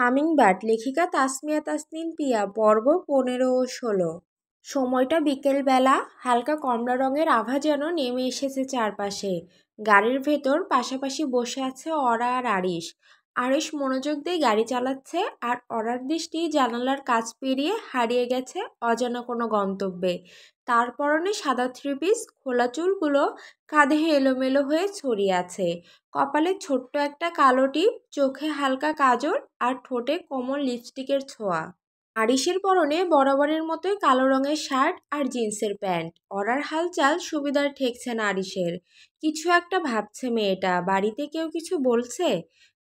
Hummingbird লেখিকা তাসমিয়া তাসনিম পিয়া পর্ব 15 ও 16। সময়টা বিকেলবেলা, হালকা কমলা রঙের আভা যেন নেমে এসেছে চারপাশে। গাড়ির ভেতর পাশাপাশি বসে আছে অরা আর আরিশ। আরিশ মনোযোগ দিয়ে গাড়ি চালাচ্ছে আর অরার দৃষ্টি জানালার কাছ পেরিয়ে হারিয়ে গেছে অজানা কোনো গন্তব্যে। তার পরনে সাদা থ্রি পিস, খোলা চুলগুলো কাঁধে এলোমেলো হয়ে ছড়িয়ে আছে। কপালে ছোট্ট একটা কালো টিপ, চোখে হালকা কাজল আর ঠোঁটে কোমল লিপস্টিকের ছোঁয়া। আরিশের পরনে বরাবরের মতোই কালো রঙের শার্ট আর জিন্সের প্যান্ট। অরার হালচাল সুবিধার ঠেকছে না আরিশের। কিছু একটা ভাবছে মেয়েটা। বাড়িতে কেউ কিছু বলছে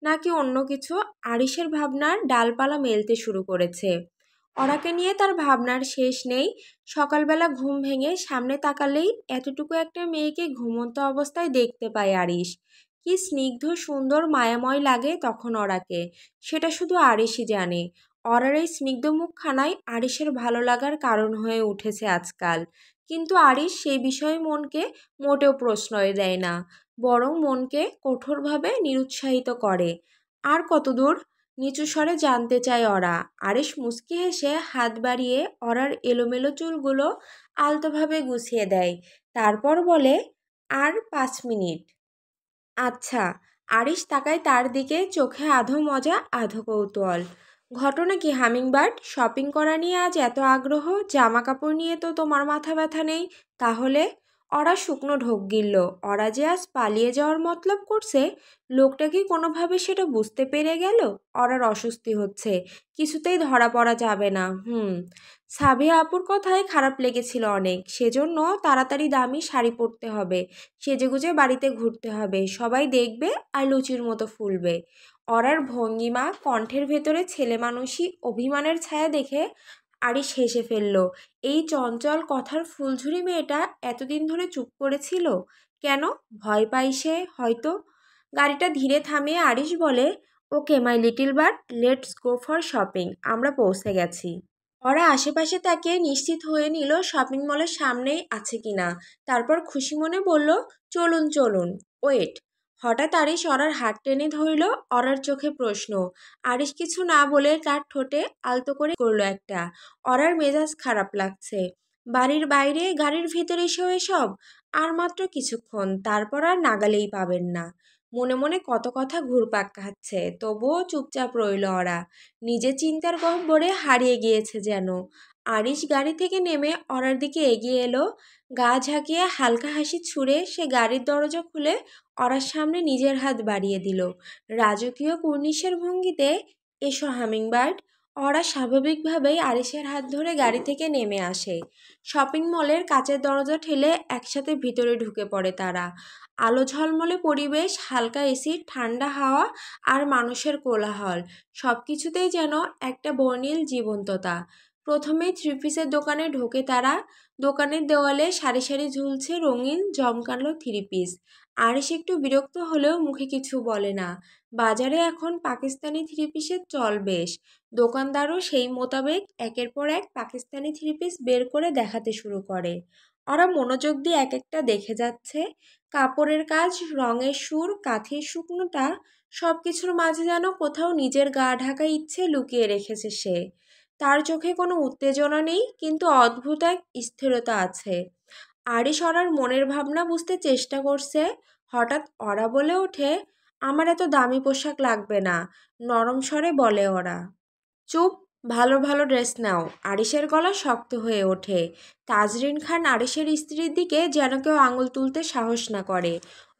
নাকি অন্য কিছু? আরিশের ভাবনার ডালপালা মেলতে শুরু করেছে। অরাকে নিয়ে তার ভাবনার শেষ নেই। সকালবেলা ঘুম ভেঙে সামনে তাকালেই এতটুকু একটা মেয়েকে ঘুমন্ত অবস্থায় দেখতে পায় আরিশ। কি স্নিগ্ধ সুন্দর মায়াময় লাগে তখন অরাকে, সেটা শুধু আরিশই জানে। অরার এই স্নিগ্ধ মুখখানাই আরিশের ভালো লাগার কারণ হয়ে উঠেছে আজকাল। কিন্তু আরিশ সেই বিষয়ে মনকে মোটেও প্রশ্রয় দেয় না, বরং মনকে কঠোরভাবে নিরুৎসাহিত করে। আর কতদূর? নিচু স্বরে জানতে চায় অরা। আরিশ মুচকি হেসে হাত বাড়িয়ে অরার এলোমেলো চুলগুলো আলতোভাবে গুছিয়ে দেয়। তারপর বলে, আর 5 মিনিট। আচ্ছা। আরিশ তাকায় তার দিকে, চোখে আধো মজা আধো কৌতূহল। ঘটনা কি হামিংবার্ড? শপিং করা নিয়ে আজ এত আগ্রহ, জামা কাপড় নিয়ে তো তোমার মাথা ব্যথা নেই তাহলে? ওরা শুকনো ঢোক গিলল। ওরা যে আজ পালিয়ে যাওয়ার মতলব করছে, লোকটা কি কোনোভাবে সেটা বুঝতে পেরে গেল? ওরার অস্বস্তি হচ্ছে। কিছুতেই ধরা পড়া যাবে না। সাবিয়া আপুর কথায় খারাপ লেগেছিল অনেক, সেজন্য তাড়াতাড়ি দামি শাড়ি পরতে হবে, সেজেগুজে বাড়িতে ঘুরতে হবে, সবাই দেখবে আর লুচির মতো ফুলবে। অরার ভঙ্গিমা, কণ্ঠের ভেতরে ছেলেমানুষি অভিমানের ছায়া দেখে আরিশ হেসে ফেলল। এই চঞ্চল কথার ফুলঝুরি মেয়েটা এতদিন ধরে চুপ করেছিল কেন? ভয় পাই সে হয়তো। গাড়িটা ধীরে থামিয়ে আরিশ বলে, okay my little bird, let's go for shopping, আমরা পৌঁছে গেছি। ওরা আশেপাশে তাকিয়ে নিশ্চিত হয়ে নিল শপিং মলের সামনেই আছে কিনা। তারপর খুশি মনে বলল, চলুন চলুন। ওয়েট। হঠাৎ আরিশ অরার হাত টেনে ধরল। অরার চোখে প্রশ্ন। আরিশ কিছু না বলে তার ঠোঁটে আলতো করে করলো একটা। অরার মেজাজ খারাপ লাগছে। বাড়ির বাইরে, গাড়ির ভেতরে এসেও এসব। আর মাত্র কিছুক্ষণ, তারপর আর নাগালেই পাবেন না। মনে মনে কত কথা ঘুরপাক খাচ্ছে, তবুও চুপচাপ রইল ওরা। নিজের চিন্তার গহ্বরে হারিয়ে গিয়েছে যেন। আরিশ গাড়ি থেকে নেমে অরার দিকে এগিয়ে এলো। গা ঝাঁকিয়ে হালকা হাসি ছুড়ে সে গাড়ির দরজা খুলে অরার সামনে নিজের হাত বাড়িয়ে দিল। রাজকীয় কুর্নিশের ভঙ্গিতে, এসো হামিংবার্ড। অরা স্বাভাবিকভাবেই আরিশের হাত ধরে গাড়ি থেকে নেমে আসে। শপিং মলের কাচের দরজা ঠেলে একসাথে ভিতরে ঢুকে পড়ে তারা। আলো ঝলমলে পরিবেশ, হালকা এসির ঠান্ডা হাওয়া আর মানুষের কোলাহল, সব কিছুতেই যেন একটা বর্ণিল জীবন্ততা। প্রথমেই থ্রি পিসের দোকানে ঢোকে তারা। দোকানের দেওয়ালে সারি সারি ঝুলছে রঙিন জমকালো থ্রি পিস। আরিশ একটু বিরক্ত হলেও মুখে কিছু বলে না। বাজারে এখন পাকিস্তানি থ্রি পিসের চল বেশ। দোকানদারও সেই মোতাবেক একের পর এক পাকিস্তানি থ্রি পিস বের করে দেখাতে শুরু করে। ওরা মনোযোগ দিয়ে এক একটা দেখে যাচ্ছে। কাপড়ের কাজ, রঙের সুর, কাঁথের শুকনোটা, সব কিছুর মাঝে যেন কোথাও নিজের গা ঢাকা ইচ্ছে লুকিয়ে রেখেছে সে। তার চোখে কোনো উত্তেজনা নেই, কিন্তু অদ্ভুত এক স্থিরতা আছে। আরিশ অরার মনের ভাবনা বুঝতে চেষ্টা করছে। হঠাৎ অরা বলে ওঠে, আমার এত দামি পোশাক লাগবে না, নরম স্বরে বলে ওরা। চুপ। ভালো ভালো ড্রেস নাও। আরিশের গলা শক্ত হয়ে ওঠে। তাজরিন খান আরিশের স্ত্রীর দিকে যেন কেউ আঙুল তুলতে সাহস না করে।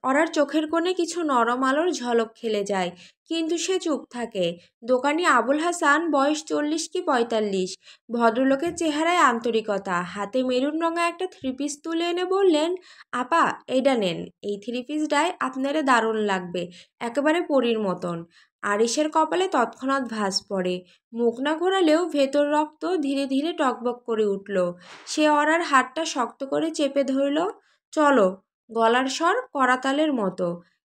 অরার চোখের কোণে কিছু নরম আলোর ঝলক খেলে যায়, কিন্তু সে চুপ থাকে। দোকানি আবুল হাসান, বয়স 40 কি 45। ভদ্রলোকের চেহারায় আন্তরিকতা। হাতে মেরুন রঙা একটা থ্রি পিস তুলে এনে বললেন, আপা এইটা নেন, এই থ্রি পিসটায় আপনারে দারুণ লাগবে, একেবারে পরীর মতন। আরিশের কপালে তৎক্ষণাৎ ভাঁজ পড়ে। মুখ না ঘোরালেও ভেতর রক্ত ধীরে ধীরে টকবক করে উঠল। সে অরার হাতটা শক্ত করে চেপে ধরল। চলো। গলার স্বর করাতালের মতো।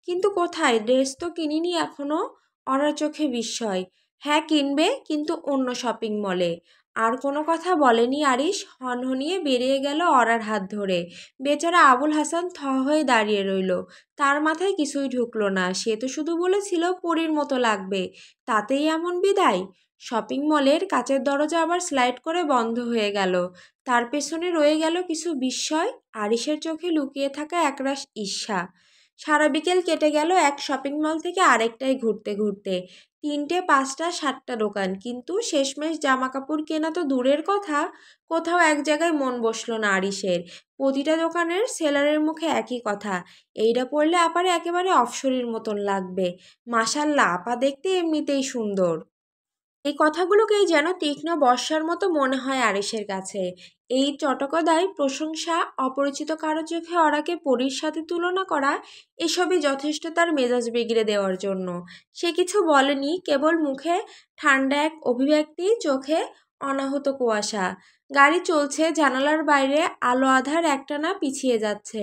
কিন্তু কোথায়? ড্রেস তো কিনিনি এখনো। অরার চোখে বিস্ময়। হ্যাঁ কিনবে, কিন্তু অন্য শপিং মলে। আর কোনো কথা বলেনি আরিশ, হনহনিয়ে বেরিয়ে গেল অরার হাত ধরে। বেচারা আবুল হাসান থ হয়ে দাঁড়িয়ে রইল। তার মাথায় কিছুই ঢুকলো না। সে তো শুধু বলেছিল পরীর মতো লাগবে, তাতেই এমন বিদায়? শপিং মলের কাচের দরজা আবার স্লাইড করে বন্ধ হয়ে গেল। তার পেছনে রয়ে গেল কিছু বিস্ময়, আরিশের চোখে লুকিয়ে থাকা একরাশ ঈর্ষা। সারা বিকেল কেটে গেল এক শপিং মল থেকে আরেকটায় ঘুরতে ঘুরতে। ৩টে ৫টা ৭টা দোকান, কিন্তু শেষমেশ জামা কাপড় কেনা তো দূরের কথা, কোথাও এক জায়গায় মন বসলো না আরিশের। প্রতিটা দোকানের সেলারের মুখে একই কথা, এইটা পরলে আপারে একেবারে অপসরীর মতন লাগবে, মাশাল্লাহ আপা দেখতে এমনিতেই সুন্দর। এই কথাগুলোকেই যেন তীক্ষ্ণ বর্ষার মতো মনে হয় আরিশের কাছে। এই চটকদায় প্রশংসা, অপরিচিত কারো চোখে অরাকে পরীর সাথে তুলনা করা, এসবই যথেষ্ট তার মেজাজ বিগড়ে দেওয়ার জন্য। সে কিছু বলেনি, কেবল মুখে ঠান্ডা এক অভিব্যক্তি, চোখে অনাহত কুয়াশা। গাড়ি চলছে, জানালার বাইরে আলো আঁধার একটানা পিছিয়ে যাচ্ছে।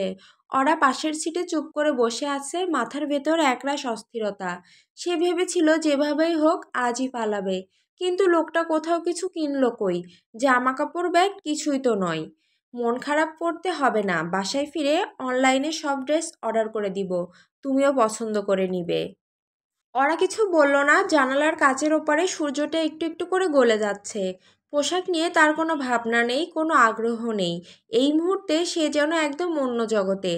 ওরা পাশের সিটে চুপ করে বসে আছে, মাথার ভেতর একরাশ অস্থিরতা। সে ভেবেছিল যেভাবেই হোক আজই পালাবে, কিন্তু লোকটা কোথাও কিছু কিনলো কই? জামা কাপড় ব্যাগ কিছুই তো নয়। মন খারাপ করতে হবে না, বাসায় ফিরে অনলাইনে সব ড্রেস অর্ডার করে দিব, তুমিও পছন্দ করে নিবে। ওরা কিছু বলল না। জানালার কাচের ওপারে সূর্যটা একটু একটু করে গলে যাচ্ছে। পোশাক নিয়ে তার কোনো ভাবনা নেই, কোনো আগ্রহ নেই। এই মুহূর্তে সে যেন একদম অন্য জগতে।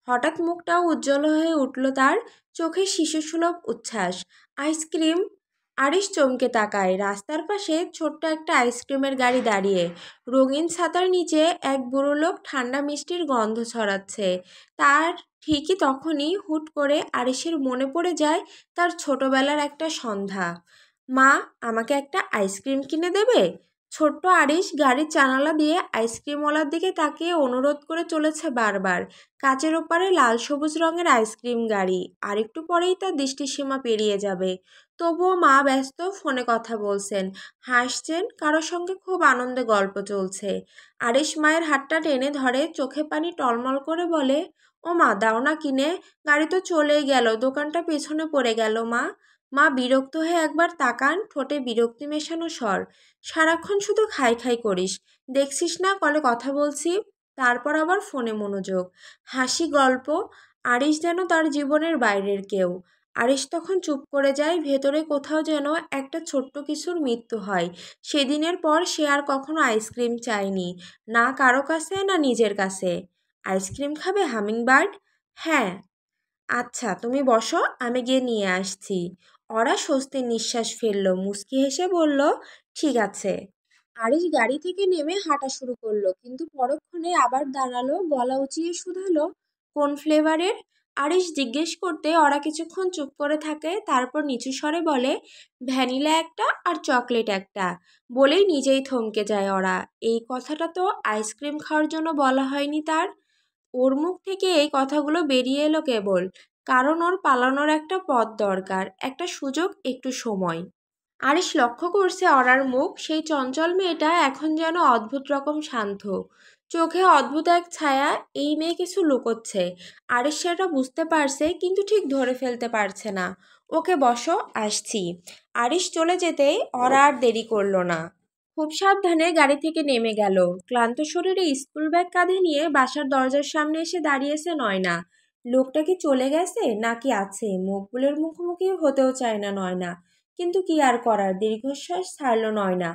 হঠাৎ মুখটাও উজ্জ্বল হয়ে উঠল তার, চোখে শিশুসুলভ উচ্ছ্বাস। আইসক্রিম! আরিশ চমকে তাকায়। রাস্তার পাশে ছোট্ট একটা আইসক্রিমের গাড়ি দাঁড়িয়ে। রঙিন ছাতার নিচে এক বুড়ো লোক ঠান্ডা মিষ্টির গন্ধ ছড়াচ্ছে। তার ঠিকই তখনই হুট করে আরিশের মনে পড়ে যায় তার ছোটবেলার একটা সন্ধ্যা। মা, আমাকে একটা আইসক্রিম কিনে দেবে? ছোট্ট আরিশ গাড়ির জানালা দিয়ে আইসক্রিমওয়ালার দিকে তাকিয়ে অনুরোধ করে চলেছে বারবার। কাচের ওপারে লাল সবুজ রঙের আইসক্রিম গাড়ি, আর একটু পরেই তার দৃষ্টিসীমা পেরিয়ে যাবে। তবুও মা ব্যস্ত, ফোনে কথা বলছেন, হাসছেন, কারোর সঙ্গে খুব আনন্দে গল্প চলছে। আরিশ মায়ের হাতটা টেনে ধরে, চোখে পানি টলমল করে বলে, ও মা, দাও না কিনে, গাড়ি তো চলেই গেল, দোকানটা পেছনে পড়ে গেল মা। মা বিরক্ত হয়ে একবার তাকান, ঠোঁটে বিরক্তি মেশানো স্বর। সারাক্ষণ শুধু খাই খাই করিস, দেখছিস না কলে কথা বলছি? তারপর আবার ফোনে মনোযোগ, হাসি, গল্প। আরিশ যেন তার জীবনের বাইরের কেউ। আরিশ তখন চুপ করে যায়, ভেতরে কোথাও যেন একটা ছোট্ট কিছুর মৃত্যু হয়। সেদিনের পর সে আর কখনো আইসক্রিম চায়নি, না কারো কাছে না নিজের কাছে। আইসক্রিম খাবে হামিংবার্ড? হ্যাঁ। আচ্ছা তুমি বসো, আমি গিয়ে নিয়ে আসছি। ওরা স্বস্তির নিঃশ্বাস ফেলল, মুচকি হেসে বলল, ঠিক আছে। আরিশ গাড়ি থেকে নেমে হাঁটা শুরু করলো, কিন্তু পরক্ষণে আবার দাঁড়ালো, গলা উঁচিয়ে শুধালো, কোন ফ্লেভারের? আরিশ জিজ্ঞেস করতে ওরা কিছুক্ষণ চুপ করে থাকে, তারপর নিচু স্বরে বলে, ভ্যানিলা একটা আর চকলেট একটা। বলেই নিজেই থমকে যায় ওরা। এই কথাটা তো আইসক্রিম খাওয়ার জন্য বলা হয়নি তার। ওর মুখ থেকে এই কথাগুলো বেরিয়ে এলো কেবল কারণ ওর পালানোর একটা পথ দরকার, একটা সুযোগ, একটু সময়। আরিশ লক্ষ্য করছে অরার মুখ, সেই চঞ্চল মেয়েটা এখন যেন অদ্ভুত রকম শান্ত, চোখে অদ্ভুত এক ছায়া। এই মেয়ে কিছু লুকোচ্ছে। আরিশ সেটা বুঝতে পারছে, কিন্তু ঠিক ধরে ফেলতে পারছে না। ওকে বসো, আসছি। আরিশ চলে যেতেই অরা আর দেরি করলো না। খুব সাবধানে গাড়ি থেকে নেমে গেল। ক্লান্ত শরীরে স্কুল ব্যাগ কাঁধে নিয়ে বাসার দরজার সামনে এসে দাঁড়িয়েছে নয়না। লোকটা কি চলে গেছে নাকি আছে? মকবুলের মুখোমুখি হতেও চায় না নয়না, কিন্তু কি আর করার, দীর্ঘশ্বাস ছাড়ল নয়না।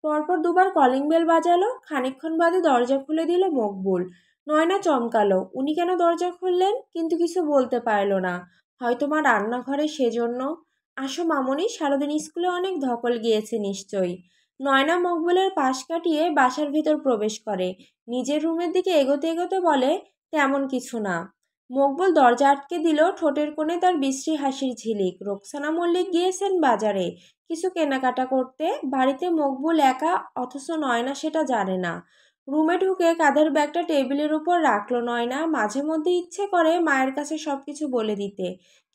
পরপর দুবার কলিং বেল বাজালো, খানিকক্ষণ বাদে দরজা খুলে দিল মকবুল। নয়না চমকালো, উনি কেন দরজা খুললেন? কিন্তু কিছু বলতে পারল না। হয়তো মা রান্নাঘরে, সেজন্য। আসো মামনি, সারাদিন স্কুলে অনেক ধকল গিয়েছে নিশ্চয়ই। নয়না মকবুলের পাশ কাটিয়ে বাসার ভিতর প্রবেশ করে, নিজের রুমের দিকে এগোতে এগোতে বলে, তেমন কিছু না। মকবুল দরজা আটকে দিল, ঠোঁটের কোণে তার বিশ্রী হাসির ঝিলিক। রোকসানা মল্লিক গিয়েছেন বাজারে কিছু কেনাকাটা করতে, বাড়িতে মকবুল একা, অথচ নয়না সেটা জানে না। রুমে ঢুকে কাঁধের ব্যাগটা টেবিলের উপর রাখলো নয়না। মাঝে মধ্যে ইচ্ছে করে মায়ের কাছে সব কিছু বলে দিতে,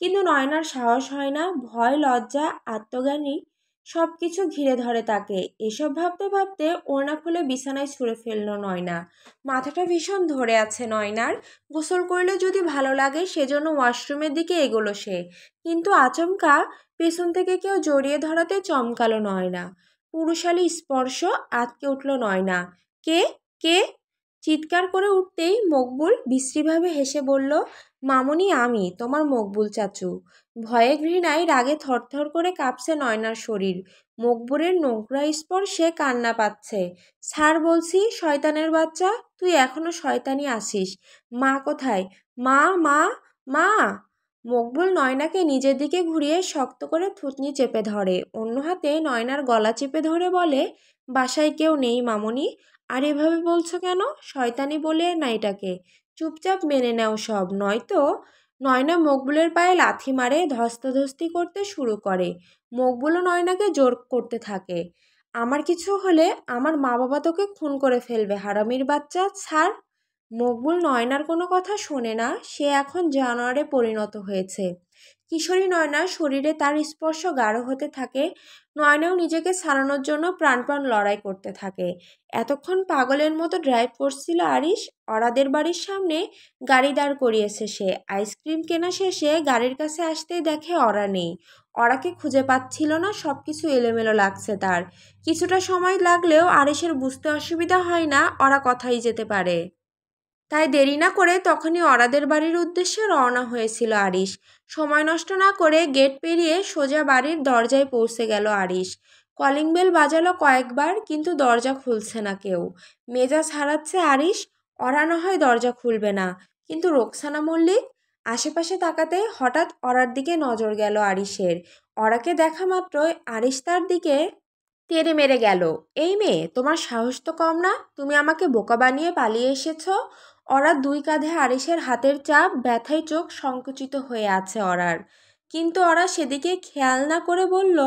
কিন্তু নয়নার সাহস হয় না। ভয়, লজ্জা, আত্মজ্ঞানী সব কিছু ঘিরে ধরে তাকে। এসব ভাবতে ভাবতে ওড়না খুলে বিছানায় ছুঁড়ে ফেললো নয়না। মাথাটা ভীষণ ধরে আছে নয়নার। গোসল করলে যদি ভালো লাগে, সেজন্য ওয়াশরুমের দিকে এগোলো সে, কিন্তু আচমকা পেছন থেকে কেউ জড়িয়ে ধরাতে চমকালো নয়না। পুরুষালী স্পর্শ আঁতকে উঠল নয়না। কে কে চিৎকার করে উঠতেই মকবুল বিশ্রীভাবে হেসে বলল, মামুনি আমি তোমার মকবুল চাচু। ভয়ে ঘৃণায় রাগে থরথর করে কাঁপছে নয়নার শরীর। মকবুলের নোংরা স্পর্শে কান্না পাচ্ছে। স্যার বলছি, শয়তানের বাচ্চা, তুই এখনো শয়তানি আসিস। মা কোথায়? মা মা মা মকবুল নয়নাকে নিজের দিকে ঘুরিয়ে শক্ত করে থুতনি চেপে ধরে, অন্য হাতে নয়নার গলা চেপে ধরে বলে, বাসায় কেউ নেই মামুনি। আর এভাবে বলছো কেন? শয়তানি বলে না এটাকে। চুপচাপ মেনে নাও সব, নয়তো। নয়না মকবুলের পায়ে লাথি মারে, ধস্তাধস্তি করতে শুরু করে। মকবুলও নয়নাকে জোর করতে থাকে। আমার কিছু হলে আমার মা বাবা তোকে খুন করে ফেলবে, হারামির বাচ্চা, ছাড়। মকবুল নয়নার কোনো কথা শোনে না, সে এখন জানোয়ারে পরিণত হয়েছে। কিশোরী নয়নার শরীরে তার স্পর্শ গাঢ় হতে থাকে। নয়নাও নিজেকে ছাড়ানোর জন্য প্রাণপণ লড়াই করতে থাকে। এতক্ষণ পাগলের মতো ড্রাইভ করছিল আরিশ। অরাদের বাড়ির সামনে গাড়ি দাঁড় করিয়েছে সে। আইসক্রিম কেনা শেষে গাড়ির কাছে আসতেই দেখে অরা নেই। অরাকে খুঁজে পাচ্ছিল না, সব কিছু এলোমেলো লাগছে তার। কিছুটা সময় লাগলেও আরিশের বুঝতে অসুবিধা হয় না অরা কথাই যেতে পারে। তাই দেরি না করে তখনই অরাদের বাড়ির উদ্দেশ্যে রওনা হয়েছিল আরিশ। সময় নষ্ট না করে গেট পেরিয়ে সোজা বাড়ির দরজায় পৌঁছে গেল আরিশ। কলিং বেল বাজালো কয়েকবার, কিন্তু দরজা খুলছে না কেউ। মেজাজ হারাচ্ছে আরিশ। অরা না হয় দরজা খুলবে না, কিন্তু রোকসানা মল্লিক? আশেপাশে তাকাতে হঠাৎ অরার দিকে নজর গেল আরিশের। অরাকে দেখা মাত্রই আরিশ তার দিকে তেড়ে মেরে গেল। এই মেয়ে, তোমার সাহস তো কম না, তুমি আমাকে বোকা বানিয়ে পালিয়ে এসেছো। অরার দুই কাঁধে আরিশের হাতের চাপ, ব্যথায় চোখ সংকুচিত হয়ে আছে অরার। কিন্তু অরা সেদিকে খেয়াল না করে বলল,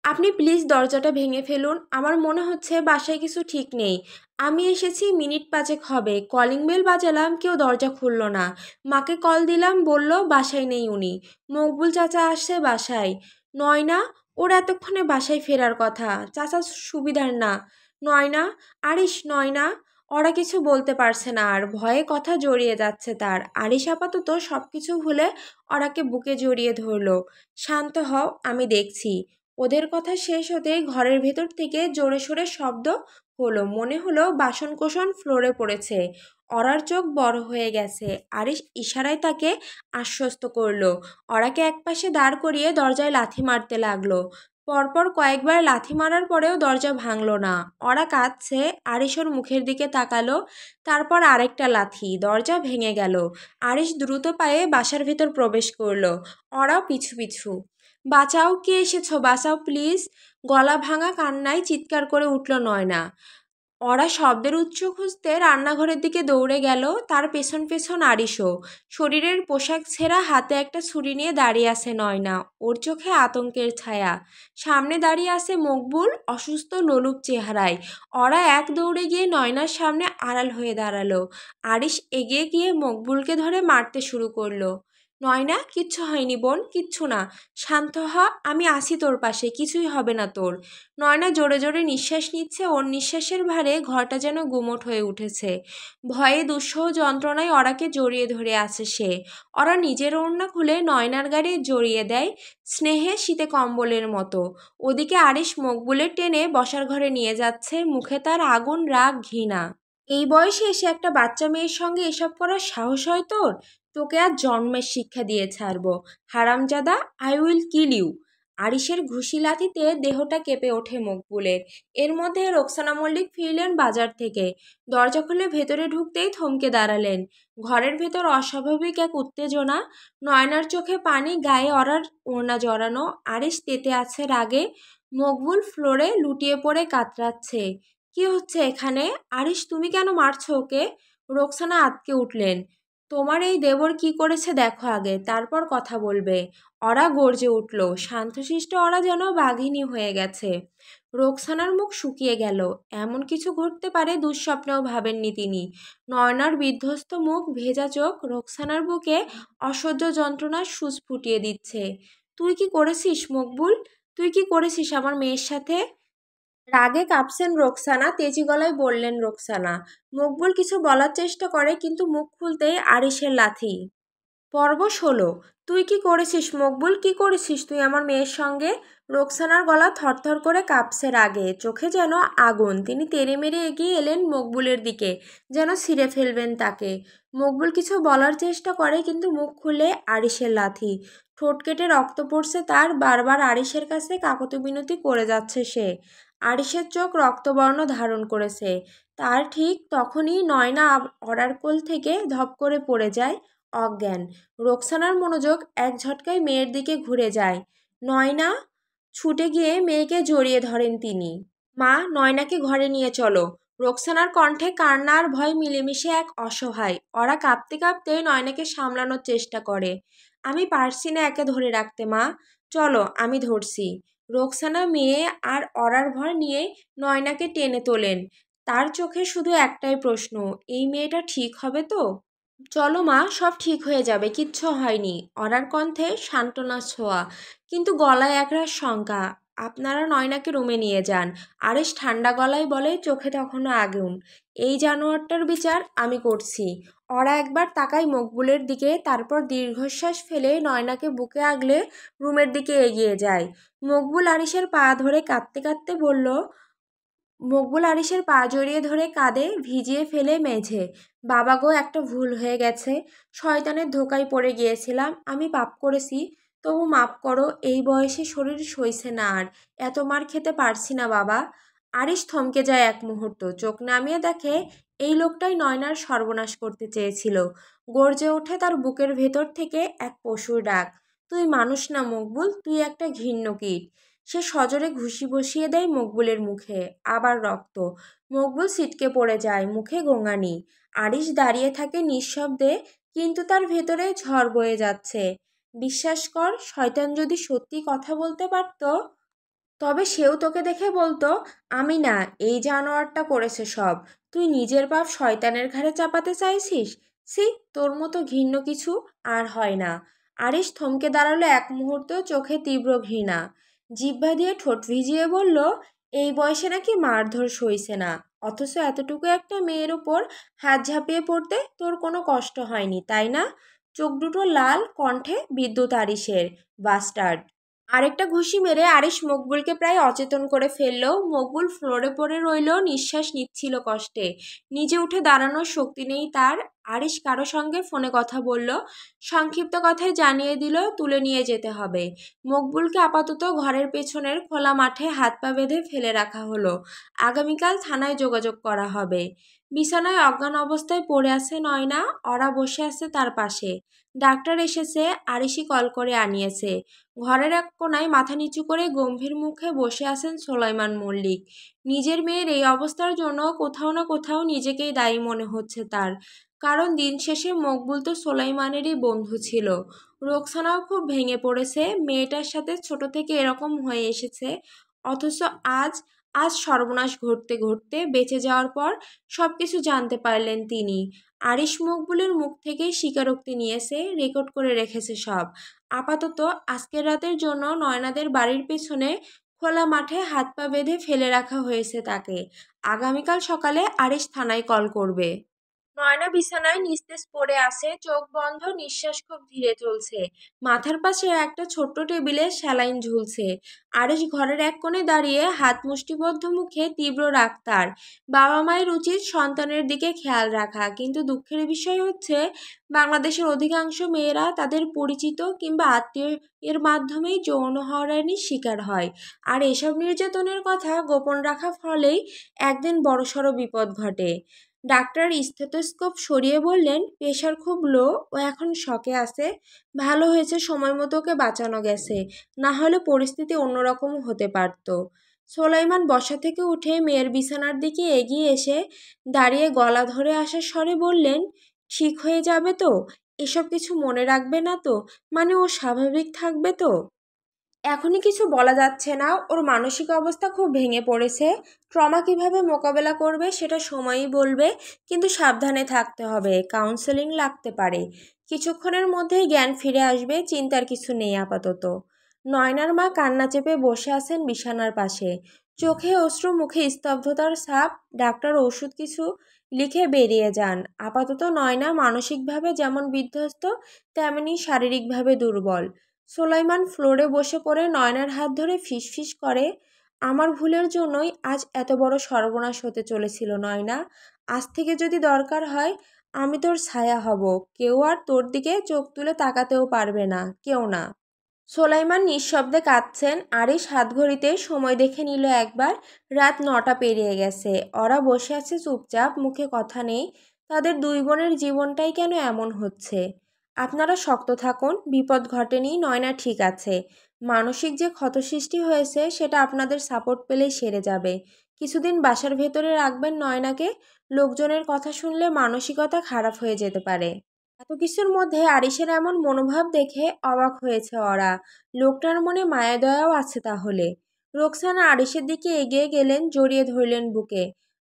আপনি প্লিজ দরজাটা ভেঙে ফেলুন, আমার মনে হচ্ছে বাসায় কিছু ঠিক নেই। আমি এসেছি মিনিট 5 হবে, কলিং বেল বাজালাম, কেউ দরজা খুলল না। মাকে কল দিলাম, বলল বাসায় নেই উনি। মকবুল চাচা আসছে বাসায়। নয়না, ওর এতক্ষণে বাসায় ফেরার কথা, চাচা সুবিধার না। নয়না, আরিশ, নয়না। ওরা কিছু বলতে পারছে না আর, ভয়ে কথা জড়িয়ে যাচ্ছে তার। আরিশ আপাতত সব কিছু ভুলে ওরাকে বুকে জড়িয়ে ধরল। শান্ত হও, আমি দেখছি। ওদের কথা শেষ হতেই ঘরের ভেতর থেকে জোরে সোরে শব্দ হলো। মনে হলো বাসনকোসন ফ্লোরে পড়েছে। অরার চোখ বড় হয়ে গেছে। আরিশ ইশারায় তাকে আশ্বস্ত করলো। অরাকে একপাশে দাঁড় করিয়ে দরজায় লাথি মারতে লাগলো। পরপর কয়েকবার লাথি মারার পরেও দরজা ভাঙলো না। অরা কাঁদছে। আরিশ ওর মুখের দিকে তাকালো। তারপর আরেকটা লাথি, দরজা ভেঙে গেল। আরিশ দ্রুত পায়ে বাসার ভেতর প্রবেশ করলো। অরাও পিছু পিছু। বাঁচাও, কে এসেছো, বাঁচাও প্লিজ। গলা ভাঙা কান্নায় চিৎকার করে উঠল নয়না। ওরা শব্দের উৎস খুঁজতে রান্নাঘরের দিকে দৌড়ে গেল, তার পেছন পেছন আরিশও। শরীরের পোশাক ছেঁড়া, হাতে একটা ছুরি নিয়ে দাঁড়িয়ে আছে নয়না, ওর চোখে আতঙ্কের ছায়া। সামনে দাঁড়িয়ে আছে মকবুল, অসুস্থ লোলুপ চেহারায়। ওরা এক দৌড়ে গিয়ে নয়নার সামনে আড়াল হয়ে দাঁড়ালো। আরিশ এগিয়ে গিয়ে মকবুলকে ধরে মারতে শুরু করলো। নয়না, কিচ্ছু হয়নি বোন, কিচ্ছু না, শান্ত হ, আমি আছি তোর পাশে, কিছুই হবে না তোর। নয়না জোরে জোরে নিঃশ্বাস নিচ্ছে, ওর নিঃশ্বাসের ভারে ঘরটা যেন গুমোট হয়ে উঠেছে। ভয়ে দুঃসহ যন্ত্রণায় অরাকে জড়িয়ে ধরে আছে সে। ওরা নিজের ওড়না খুলে নয়নার গাড়ি জড়িয়ে দেয়, স্নেহে শীতে কম্বলের মতো। ওদিকে আরিশ মকবুলের টেনে বসার ঘরে নিয়ে যাচ্ছে, মুখে তার আগুন, রাগ, ঘৃণা। এই বয়সে এসে একটা বাচ্চা মেয়ের সঙ্গে এসব করার সাহস হয় তোর? তোকে আজ জন্মের শিক্ষা দিয়ে ছাড়বো, হারামজাদা, আই উইল কিল ইউ। আরিশের ঘুষি লাথিতে দেহটা কেঁপে ওঠে মকবুলের। এর মধ্যে রোকসানা মল্লিক ফিরলেন বাজার থেকে। দরজা খুলে ভেতরে ঢুকতেই থমকে দাঁড়ালেন। ঘরের ভেতর অস্বাভাবিক এক উত্তেজনা। নয়নার চোখে পানি, গায়ে অরার ওড়না জড়ানো। আরিশ তেতে আছে রাগে। মকবুল ফ্লোরে লুটিয়ে পড়ে কাতরাচ্ছে। কি হচ্ছে এখানে? আরিশ, তুমি কেন মারছো ওকে? রোকসানা আঁতকে উঠলেন। তোমার এই দেবর কি করেছে দেখো আগে, তারপর কথা বলবে। অরা গর্জে উঠল। শান্তশিষ্ট অরা যেন বাঘিনী হয়ে গেছে। রোকসানার মুখ শুকিয়ে গেল। এমন কিছু ঘটতে পারে দুঃস্বপ্নেও ভাবেননি তিনি। নয়নার বিধ্বস্ত মুখ, ভেজা চোখ, রোকসানার বুকে অসহ্য যন্ত্রণার সূচ ফুটিয়ে দিচ্ছে। তুই কি করেছিস মকবুল? তুই কি করেছিস আমার মেয়ের সাথে? রাগে কাঁপছেন রোকসানা, তেজি গলায় বললেন রোকসানা। মকবুল কিছু বলার চেষ্টা করে, কিন্তু মুখ খুলতেই আরিশের লাথি পর্ব 16। তুই কি করেছিস মকবুল, কি করেছিস তুই আমার মেয়ের সঙ্গে? রোকসানার গলা থরথর করে কাঁপছে রাগে, চোখে যেন আগুন। তিনি তেড়ে মেরে এগিয়ে এলেন মকবুলের দিকে, যেন ছিঁড়ে ফেলবেন তাকে। মকবুল কিছু বলার চেষ্টা করে, কিন্তু মুখ খুলে আরিশের লাথি। ঠোঁট কেটে রক্ত পড়ছে তার, বারবার আরিশের কাছে কাকতি মিনতি করে যাচ্ছে সে। আরিশের চোখ রক্তবর্ণ ধারণ করেছে। তার ঠিক তখনই নয়না অরার কোল থেকে ধপ করে পড়ে যায় অজ্ঞান। রোকসানার মনোযোগ এক ঝটকায় মেয়ের দিকে ঘুরে যায়। নয়না ছুটে গিয়ে মেয়েকে জড়িয়ে ধরেন তিনি। মা, নয়নাকে ঘরে নিয়ে চলো। রোকসানার কণ্ঠে কান্না আর ভয় মিলেমিশে এক অসহায়। ওরা কাঁপতে কাঁপতে নয়নাকে সামলানোর চেষ্টা করে। আমি পারছি না একে ধরে রাখতে মা, চলো আমি ধরছি। রোকসানা মেয়ে আর অরার ভর নিয়ে নয়নাকে টেনে তোলেন। তার চোখে শুধু একটাই প্রশ্ন, এই মেয়েটা ঠিক হবে তো? চলো মা, সব ঠিক হয়ে যাবে, কিচ্ছু হয়নি। অরার কণ্ঠে সান্ত্বনা ছোঁয়া, কিন্তু গলায় একরাশ শঙ্কা। আপনারা নয়নাকে রুমে নিয়ে যান। আরেশ ঠান্ডা গলায় বলে, চোখে তখনও আগুন। এই জানোয়ারটার বিচার আমি করছি। ওরা একবার তাকায় মকবুলের দিকে, তারপর দীর্ঘশ্বাস ফেলে নয়নাকে বুকে আগলে রুমের দিকে এগিয়ে যায়। মকবুল আরিশের পা ধরে কাঁদতে কাঁদতে বলল, মকবুল আরিশের পা জড়িয়ে ধরে কাঁদে, ভিজিয়ে ফেলে মেঝে। বাবা গো, একটা ভুল হয়ে গেছে। শয়তানের ধোকায় পড়ে গিয়েছিলাম, আমি পাপ করেছি, তবু মাপ করো। এই বয়সে শরীর সইছে না আর, এত মার খেতে পারছি না বাবা। আরিশ থমকে যায় এক মুহূর্ত, চোখ নামিয়ে দেখে এই লোকটাই নয়নার সর্বনাশ করতে চেয়েছিল। গর্জে ওঠে তার বুকের ভেতর থেকে এক পশুর ডাক, তুই মানুষ না মকবুল, তুই একটা ঘৃণ্য কীট। সে সজোরে ঘুষি বসিয়ে দেয় মকবুলের মুখে। আবার রক্ত। মকবুল ছিটকে পড়ে যায়, মুখে গোঙানি। আরিশ দাঁড়িয়ে থাকে নিঃশব্দে, কিন্তু তার ভেতরে ঝড় বয়ে যাচ্ছে। বিশ্বাস কর, শয়তান যদি সত্যি কথা বলতে পারত, তবে সেও তোকে দেখে বলতো, আমি না, এই জানোয়ারটা করেছে সব। তুই নিজের পাপ শয়তানের ঘাড়ে চাপাতে চাইছিস। সি, তোর মতো ঘৃণ্য কিছু আর হয় না। আরিশ থমকে দাঁড়ালো এক মুহূর্ত, চোখে তীব্র ঘৃণা। জিহ্বা দিয়ে ঠোঁট ভিজিয়ে বলল, এই বয়সে নাকি মারধর সইছে না, অথচ এতটুকু একটা মেয়ের ওপর হাত ঝাঁপিয়ে পড়তে তোর কোনো কষ্ট হয়নি, তাই না? চোখ দুটো লাল, কণ্ঠে বিদ্যুৎ আরিশের, বাস্টার্ড। আরেকটা ঘুষি মেরে আরিশ মকবুলকে প্রায় অচেতন করে ফেলল। মকবুল ফ্লোরে পড়ে রইল, নিঃশ্বাস নিচ্ছিল কষ্টে। নিজে উঠে দাঁড়ানোর শক্তি নেই তার। আরিশ কারো সঙ্গে ফোনে কথা বলল, সংক্ষিপ্ত কথায় জানিয়ে দিল তুলে নিয়ে যেতে হবে। মকবুলকে আপাতত ঘরের পেছনের খোলা মাঠে হাত পা বেঁধে ফেলে রাখা হলো। আগামীকাল থানায় যোগাযোগ করা হবে। বিছানায় অজ্ঞান অবস্থায় পড়ে আছে নয়না, ওরা বসে আছে তার পাশে। ডাক্তার এসেছে, আরিশই কল করে আনিয়েছে। ঘরের এক কোনায় মাথা নিচু করে গম্ভীর মুখে বসে আছেন সোলাইমান মল্লিক। নিজের মেয়ের এই অবস্থার জন্য কোথাও না কোথাও নিজেকেই দায়ী মনে হচ্ছে তার। কারণ দিন শেষে মকবুল তো সোলাইমানেরই বন্ধু ছিল। রোকসানাও খুব ভেঙে পড়েছে, মেয়েটার সাথে ছোট থেকে এরকম হয়ে এসেছে। অথচ আজ আজ সর্বনাশ ঘটতে ঘটতে বেঁচে যাওয়ার পর সব কিছু জানতে পারলেন তিনি। আরিশ মকবুলের মুখ থেকেই স্বীকারোক্তি নিয়েছে, রেকর্ড করে রেখেছে সব। আপাতত আজকের রাতের জন্য নয়নাদের বাড়ির পেছনে খোলা মাঠে হাত পা বেঁধে ফেলে রাখা হয়েছে তাকে। আগামীকাল সকালে আরিশ থানায় কল করবে। নয়না বিছানায় নিস্তেজ পড়ে আছে, চোখ বন্ধ, নিঃশ্বাস খুব ধীরে চলছে। মাথার পাশে একটা ছোট্ট টেবিলে স্যালাইন ঝুলছে। আরিশ ঘরের এক কোণে দাঁড়িয়ে, হাত মুষ্টিবদ্ধ, মুখে তীব্র রাগ তার। বাবা মায়ের উচিত সন্তানের দিকে খেয়াল রাখা, কিন্তু দুঃখের বিষয় হচ্ছে বাংলাদেশের অধিকাংশ মেয়েরা তাদের পরিচিত কিংবা আত্মীয় এর মাধ্যমেই যৌন হয়রানির শিকার হয়। আর এসব নির্যাতনের কথা গোপন রাখা ফলেই একদিন বড়সড় বিপদ ঘটে। ডাক্তার স্টেথোস্কোপ সরিয়ে বললেন, প্রেশার খুব লো, ও এখন শকে আছে। ভালো হয়েছে সময় মতো ওকে বাঁচানো গেছে, না হলে পরিস্থিতি অন্যরকম হতে পারত। সোলাইমান বসা থেকে উঠে মেয়ের বিছানার দিকে এগিয়ে এসে দাঁড়িয়ে গলা ধরে আসার স্বরে বললেন, ঠিক হয়ে যাবে তো? এসব কিছু মনে রাখবে না তো? মানে ও স্বাভাবিক থাকবে তো? এখনই কিছু বলা যাচ্ছে না, ওর মানসিক অবস্থা খুব ভেঙে পড়েছে। ট্রমা কিভাবে মোকাবেলা করবে সেটা সময়ই বলবে, কিন্তু সাবধানে থাকতে হবে, কাউন্সেলিং লাগতে পারে। কিছুক্ষণের মধ্যেই জ্ঞান ফিরে আসবে, চিন্তার কিছু নেই আপাতত। নয়নার মা কান্না চেপে বসে আছেন বিছানার পাশে। চোখে অশ্রু, মুখে স্তব্ধতার ছাপ। ডাক্তার ওষুধ কিছু লিখে বেরিয়ে যান। আপাতত নয়না মানসিকভাবে যেমন বিধ্বস্ত, তেমনি শারীরিকভাবে দুর্বল। সোলাইমান ফ্লোরে বসে পড়ে নয়নার হাত ধরে ফিসফিস করে, আমার ভুলের জন্যই আজ এত বড় সর্বনাশ হতে চলেছিল নয়না। আজ থেকে যদি দরকার হয় আমি তোর ছায়া হব। কেউ আর তোর দিকে চোখ তুলে তাকাতেও পারবে না, কেউ না। সোলাইমান নিঃশব্দে কাঁদছেন। আরিশ হাতঘড়িতে সময় দেখে নিল একবার। রাত 9টা পেরিয়ে গেছে। ওরা বসে আছে চুপচাপ, মুখে কথা নেই। তাদের দুই বোনের জীবনটাই কেন এমন হচ্ছে? আপনারা শক্ত থাকুন, বিপদ ঘটেনি, নয়না ঠিক আছে। মানসিক যে ক্ষত সৃষ্টি হয়েছে সেটা আপনাদের সাপোর্ট পেলেই সেরে যাবে। কিছুদিন বাসার ভেতরে রাখবেন নয়নাকে। লোকজনের কথা শুনলে মানসিকতা খারাপ হয়ে যেতে পারে। এত কিছুর মধ্যে আরিশের এমন মনোভাব দেখে অবাক হয়েছে ওরা। লোকটার মনে মায়া দয়াও আছে তাহলে। রোকসানা আরিশের দিকে এগিয়ে গেলেন, জড়িয়ে ধরলেন বুকে।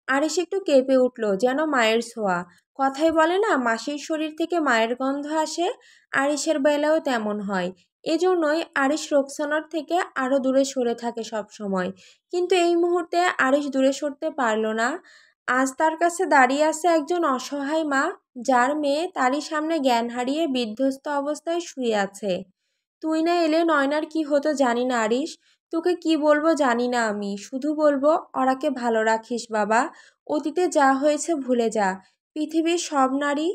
আরিশ একটু কেঁপে উঠল, যেন মায়ের ছোঁয়া। কথাই বলে না, মাসির শরীর থেকে মায়ের গন্ধ আসে, আরিশের বেলাও তেমন হয়। এজন্যই আরিশ রোকসানার থেকে আরো দূরে সরে থাকে সব সময়। কিন্তু এই মুহূর্তে আরিশ দূরে সরতে পারল না। আজ তার কাছে দাঁড়িয়ে আছে একজন অসহায় মা, যার মেয়ে তারই সামনে জ্ঞান হারিয়ে বিধ্বস্ত অবস্থায় শুয়ে আছে। তুই না এলে নয়নার কি হতো জানি না আরিশ। তোকে কি বলবো জানি না আমি, শুধু বলবো ওরাকে ভালো রাখিস বাবা। অতীতে যা হয়েছে ভুলে যা। পৃথিবীর সব নারী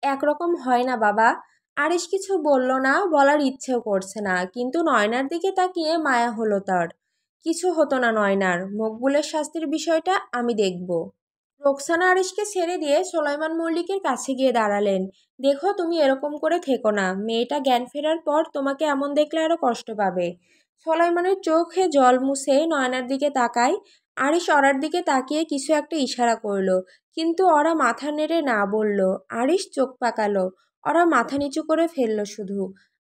একরকম হয় না বাবা। আরিশ কিছু বলল না, বলার ইচ্ছেও করছে না, কিন্তু নয়নার দিকে তাকিয়ে মায়া হলো তার। কিছু হতো না নয়নার, মকবুলের শাস্তির বিষয়টা আমি দেখব। রোকসানা আরিশকে ছেড়ে দিয়ে সোলাইমান মল্লিকের কাছে গিয়ে দাঁড়ালেন। দেখো, তুমি এরকম করে থেকো না। মেয়েটা জ্ঞান ফেরার পর তোমাকে এমন দেখলে আরো কষ্ট পাবে। সোলাইমানের চোখে জল মুছে নয়নার দিকে তাকায়। আরিশ ওরার দিকে তাকিয়ে কিছু একটা ইশারা করলো, কিন্তু ওরা মাথা নেড়ে না বলল। আরিশ চোখ পাকালো। ওরা মাথা নিচু করে ফেললো শুধু।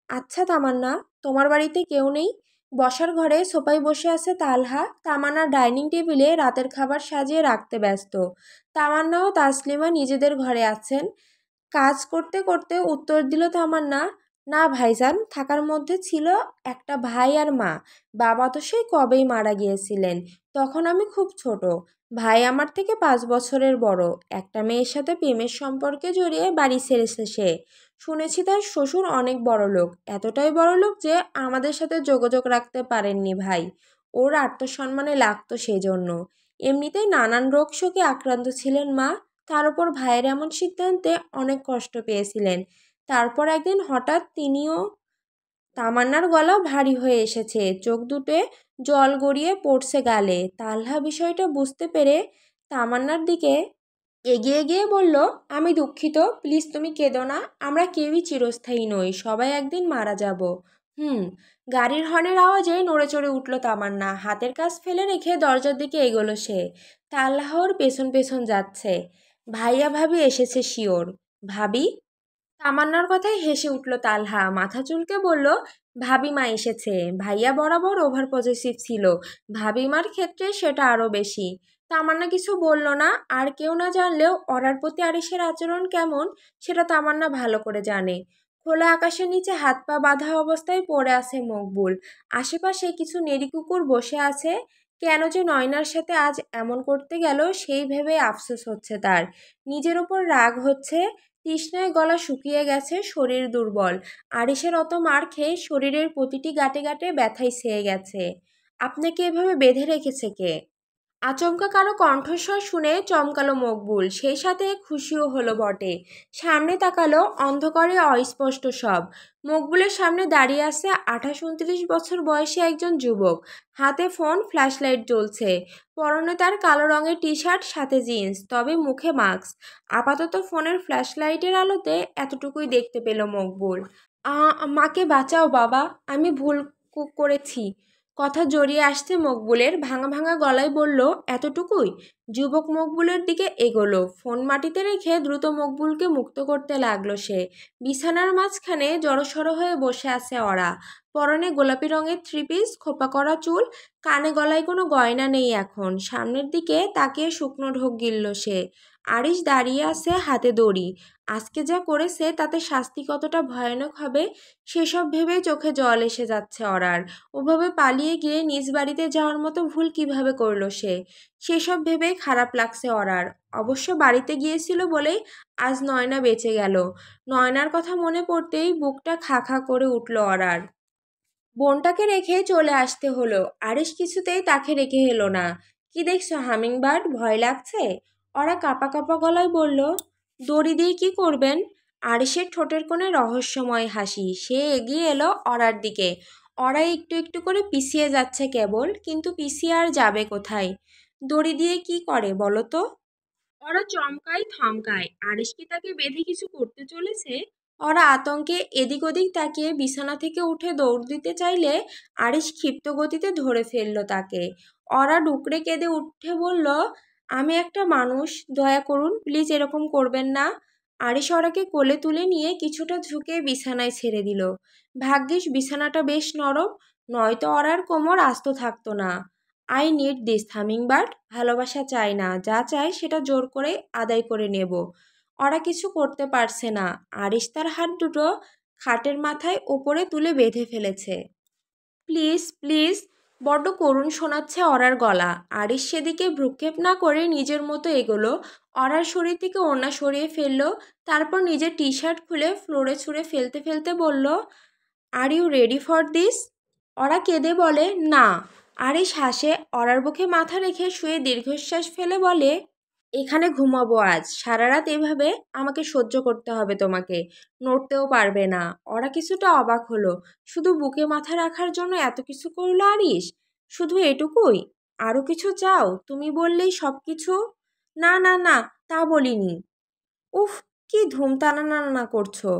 আচ্ছা তামান্না, তোমার বাড়িতে কেউ নেই? বসার ঘরে সোফায় বসে আছে তালহা। তামান্না ডাইনিং টেবিলে রাতের খাবার সাজিয়ে রাখতে ব্যস্ত। তামান্না ও তাসলিমা নিজেদের ঘরে আছেন। কাজ করতে করতে উত্তর দিল তামান্না, না ভাইজান, থাকার মধ্যে ছিল একটা ভাই আর মা। বাবা তো সেই কবেই মারা গিয়েছিলেন, তখন আমি খুব ছোট। ভাই আমার থেকে 5 বছরের বড়। একটা মেয়ের সাথে প্রেমের সম্পর্কে জড়িয়ে বাড়ি ছেড়েছে সে। শুনেছি তার শ্বশুর অনেক বড় লোক, এতটাই বড় লোক যে আমাদের সাথে যোগাযোগ রাখতে পারেননি ভাই। ওর আত্মসম্মানে লাগতো সেজন্য। এমনিতেই নানান রোগ শোকে আক্রান্ত ছিলেন মা। তার উপর ভাইয়ের এমন সিদ্ধান্তে অনেক কষ্ট পেয়েছিলেন। তারপর একদিন হঠাৎ তিনিও। তামান্নার গলা ভারী হয়ে এসেছে, চোখ দুটে জল গড়িয়ে পড়ছে গালে। তালহা বিষয়টা বুঝতে পেরে তামান্নার দিকে এগিয়ে গিয়ে বলল, আমি দুঃখিত, প্লিজ তুমি কেঁদো না। আমরা কেউই চিরস্থায়ী নই, সবাই একদিন মারা যাব। হুম। গাড়ির হর্নের আওয়াজে নড়ে চড়ে উঠল তামান্না। হাতের কাজ ফেলে রেখে দরজার দিকে এগোলো সে। তাল্লাহর পেছন পেছন যাচ্ছে। ভাইয়া ভাবি এসেছে শিওর। ভাবি? তামান্নার কথায় হেসে উঠল তালহা, মাথা চুলকে বলল, ভাবিমা এসেছে। ভাইয়া বরাবর ওভার পজেসিভ ছিল, ভাবিমার ক্ষেত্রে সেটা আরও বেশি। তামান্না কিছু বলল না। আর কেউ না জানলেও অরার প্রতি আরিশের আচরণ কেমন সেটা তামান্না ভালো করে জানে। খোলা আকাশের নিচে হাত পা বাঁধা অবস্থায় পড়ে আছে মকবুল। আশেপাশে কিছু নেড়ি কুকুর বসে আছে। কেন যে নয়নার সাথে আজ এমন করতে গেল সেই ভেবে আফসোস হচ্ছে তার। নিজের ওপর রাগ হচ্ছে। তৃষ্ণায় গলা শুকিয়ে গেছে, শরীর দুর্বল। আরিশের অত মার খেয়ে শরীরের প্রতিটি গাঁটে গাঁটে ব্যথায় ছেয়ে গেছে। আপনাকে এভাবে বেঁধে রেখেছে কে? আচমকা কারো কণ্ঠস্বর শুনে চমকালো মকবুল, সেই সাথে খুশিও হলো বটে। সামনে তাকালো, অন্ধকারে অস্পষ্ট সব। মকবুলের সামনে দাঁড়িয়ে আছে 28-29 বছর বয়সী একজন যুবক। হাতে ফোন, ফ্ল্যাশলাইট জ্বলছে। পরনে তার কালো রঙের টি শার্ট, সাথে জিন্স, তবে মুখে মাস্ক। আপাতত ফোনের ফ্ল্যাশলাইটের আলোতে এতটুকুই দেখতে পেল মকবুল। মাকে বাঁচাও বাবা, আমি ভুল করেছি। কথা জড়িয়ে আসছে মকবুলের, ভাঙা ভাঙা গলায় বলল, এতটুকুই? যুবক মকবুলের দিকে এগোলো, ফোন মাটিতে রেখে দ্রুত মকবুলকে মুক্ত করতে লাগলো সে। বিছানার মাঝখানে জড়সড় হয়ে বসে আছে ওরা। পরনে গোলাপি রঙের থ্রি পিস, খোপা করা চুল, কানে গলায় কোনো গয়না নেই এখন। সামনের দিকে তাকিয়ে শুকনো ঢোক গিলল সে। আরিশ দাঁড়িয়ে আছে, হাতে দড়ি। আজকে যা করেছে তাতে শাস্তি কতটা ভয়ানক হবে সেসব ভেবেই চোখে জল এসে যাচ্ছে অরার। ওভাবে পালিয়ে গিয়ে নিজ বাড়িতে যাওয়ার মতো ভুল কিভাবে করলো সে, সেসব ভেবেই খারাপ লাগছে অরার। অবশ্য বাড়িতে গিয়েছিল বলেই আজ নয়না বেঁচে গেল। নয়নার কথা মনে পড়তেই বুকটা খা খা করে উঠল অরার। বোনটাকে রেখে চলে আসতে হলো। আরিশ কিছুতেই তাকে রেখে এলো না। কি দেখছো হামিংবার্ড, ভয় লাগছে? ওরা কাঁপা কাঁপা গলায় বলল। দড়ি দিয়ে কি করবেন? আরিশের ঠোঁটের কোণে রহস্যময় হাসি। সে এগিয়ে এলো অরার দিকে। ওরা একটু একটু করে পিছিয়ে যাচ্ছে কেবল, কিন্তু পিছিয়ে আর যাবে কোথায়? দড়ি দিয়ে কি করে বলো তো? ওরা চমকায় থমকায়। আরিশ কি তাকে বেঁধে কিছু করতে চলেছে? ওরা আতঙ্কে এদিক ওদিক তাকিয়ে বিছানা থেকে উঠে দৌড় দিতে চাইলে আরিশ ক্ষিপ্ত গতিতে ধরে ফেলল তাকে। ওরা ডুকরে কেঁদে উঠে বলল, আমি একটা মানুষ, দয়া করুন, প্লিজ এরকম করবেন না। আরিশ ওরাকে কোলে তুলে নিয়ে কিছুটা ঝুঁকে বিছানায় ছেড়ে দিল। ভাগ্যিস বিছানাটা বেশ নরম, নয়তো ওরার কোমর আস্ত থাকতো না। আই নিড দিস হামিংবার্ড, ভালোবাসা চাই না, যা চাই সেটা জোর করে আদায় করে নেব। ওরা কিছু করতে পারছে না। আরিশ তার হাত দুটো খাটের মাথায় ওপরে তুলে বেঁধে ফেলেছে। প্লিজ প্লিজ, বড্ড করুণ শোনাচ্ছে অরার গলা। আরিশ সেদিকে ভ্রুক্ষেপ না করে নিজের মতো এগোলো। অরার শরীর থেকে ওড়না সরিয়ে ফেললো। তারপর নিজের টি শার্ট খুলে ফ্লোরে ছুঁড়ে ফেলতে ফেলতে বলল, are you ready for this? ওরা কেঁদে বলে, না। আরিশ হাসে। অরার বুকে মাথা রেখে শুয়ে দীর্ঘশ্বাস ফেলে বলে, এখানে ঘুমাবো আজ সারা রাত, এভাবে আমাকে সহ্য করতে হবে তোমাকে, নড়তেও পারবে না। ওরা কিছুটা অবাক হলো। শুধু বুকে মাথা রাখার জন্য এত কিছু করলো আরিশ? শুধু এটুকুই? আরো কিছু চাও? তুমি বললেই সব কিছু। না না না, তা বলিনি। উফ, কি ধুম টানাটানা করছো।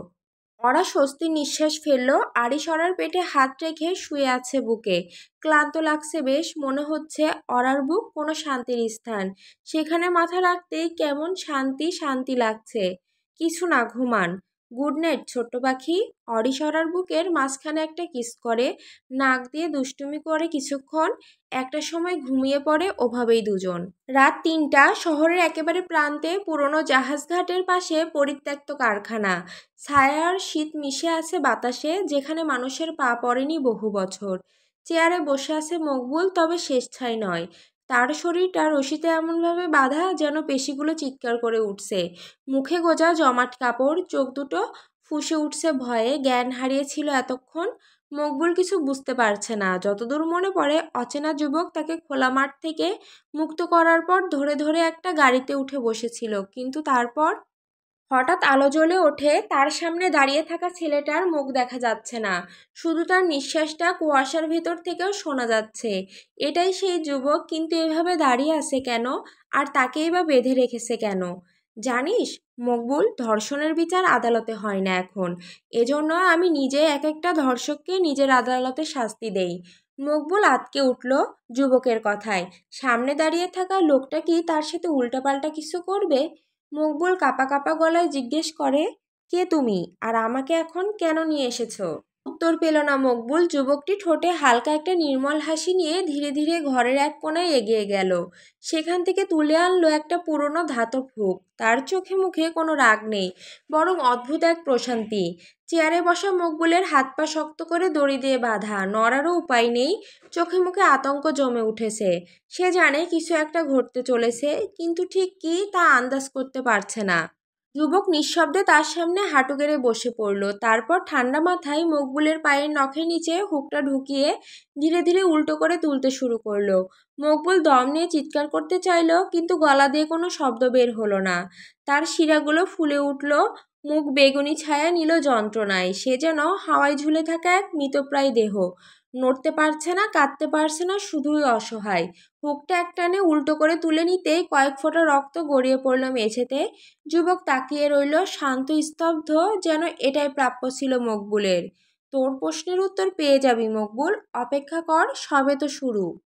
ওরা স্বস্তির নিঃশ্বাস ফেললো। আরিশ ওরার পেটে হাত রেখে শুয়ে আছে বুকে। ক্লান্ত লাগছে বেশ, মনে হচ্ছে ওরার বুক কোনো শান্তির স্থান। সেখানে মাথা রাখতেই কেমন শান্তি শান্তি লাগছে। কিছু না, ঘুমান। গুড নাইট ছোট্ট পাখি। অরিশ ওরার বুকের মাঝখানে একটা কিস করে, নাক দিয়ে দুষ্টুমি করে কিছুক্ষণ। একটা সময় ঘুমিয়ে পড়ে ওভাবেই দুজন। রাত ৩টা, শহরের একেবারে প্রান্তে পুরনো জাহাজঘাটের পাশে পরিত্যক্ত কারখানা। ছায়া আর শীত মিশে আছে বাতাসে, যেখানে মানুষের পা পড়েনি বহু বছর। চেয়ারে বসে আছে মকবুল, তবে স্বেচ্ছায় নয়। তার শরীরটা রশিতে এমনভাবে বাঁধা যেন পেশিগুলো চিৎকার করে উঠছে। মুখে গোজা জমাট কাপড়, চোখ দুটো ফুঁসে উঠছে ভয়ে। জ্ঞান হারিয়েছিল এতক্ষণ। মকবুল কিছু বুঝতে পারছে না। যতদূর মনে পড়ে অচেনা যুবক তাকে খোলা মাঠ থেকে মুক্ত করার পর ধরে ধরে একটা গাড়িতে উঠে বসেছিল, কিন্তু তারপর হঠাৎ আলো জ্বলে ওঠে। তার সামনে দাঁড়িয়ে থাকা ছেলেটার মুখ দেখা যাচ্ছে না, শুধু তার নিঃশ্বাসটা কুয়াশার ভেতর থেকেও শোনা যাচ্ছে। এটাই সেই যুবক, কিন্তু এভাবে দাঁড়িয়ে আছে কেন? আর তাকেই বা বেঁধে রেখেছে কেন? জানিস মকবুল, ধর্ষণের বিচার আদালতে হয় না এখন। এজন্য আমি নিজে এক একটা ধর্ষককে নিজের আদালতে শাস্তি দেই। মকবুল আঁতকে উঠল যুবকের কথায়। সামনে দাঁড়িয়ে থাকা লোকটা কি তার সাথে উল্টাপাল্টা কিছু করবে? মকবুল কাঁপা কাঁপা গলায় জিজ্ঞেস করে, কে তুমি, আর আমাকে এখন কেন নিয়ে এসেছো? উত্তর পেল না মকবুল। যুবকটি ঠোঁটে হালকা একটা নির্মল হাসি নিয়ে ধীরে ধীরে ঘরের এক কোণায় এগিয়ে গেল। সেখান থেকে তুলে আনলো একটা পুরনো ধাতব হুক। তার চোখে মুখে কোনো রাগ নেই, বরং অদ্ভুত এক প্রশান্তি। চেয়ারে বসা মকবুলের হাত পা শক্ত করে দড়ি দিয়ে বাঁধা, নড়ারও উপায় নেই। চোখে মুখে আতঙ্ক জমে উঠেছে। সে জানে কিছু একটা ঘটতে চলেছে, কিন্তু ঠিক কী তা আন্দাজ করতে পারছে না। যুবক নিঃশব্দে তার সামনে হাঁটু গেড়ে বসে পড়ল। তারপর ঠান্ডা মাথায় মকবুলের পায়ের নখের নিচে হুকটা ঢুকিয়ে ধীরে ধীরে উল্টো করে তুলতে শুরু করলো। মকবুল দম নিয়ে চিৎকার করতে চাইল, কিন্তু গলা দিয়ে কোনো শব্দ বের হলো না। তার শিরাগুলো ফুলে উঠল, মুখ বেগুনি ছায়া নিল যন্ত্রণায়। সে যেন হাওয়ায় ঝুলে থাকা এক মৃতপ্রায় দেহ। নড়তে পারছে না, কাঁদতে পারছে না, শুধুই অসহায়। হুকটা একটানে উল্টো করে তুলে নিতেই কয়েক ফোঁটা রক্ত গড়িয়ে পড়ল মেঝেতে। যুবক তাকিয়ে রইল শান্ত স্তব্ধ, যেন এটাই প্রাপ্য ছিল মকবুলের। তোর প্রশ্নের উত্তর পেয়ে যাবি মকবুল, অপেক্ষা কর, সবে তো শুরু।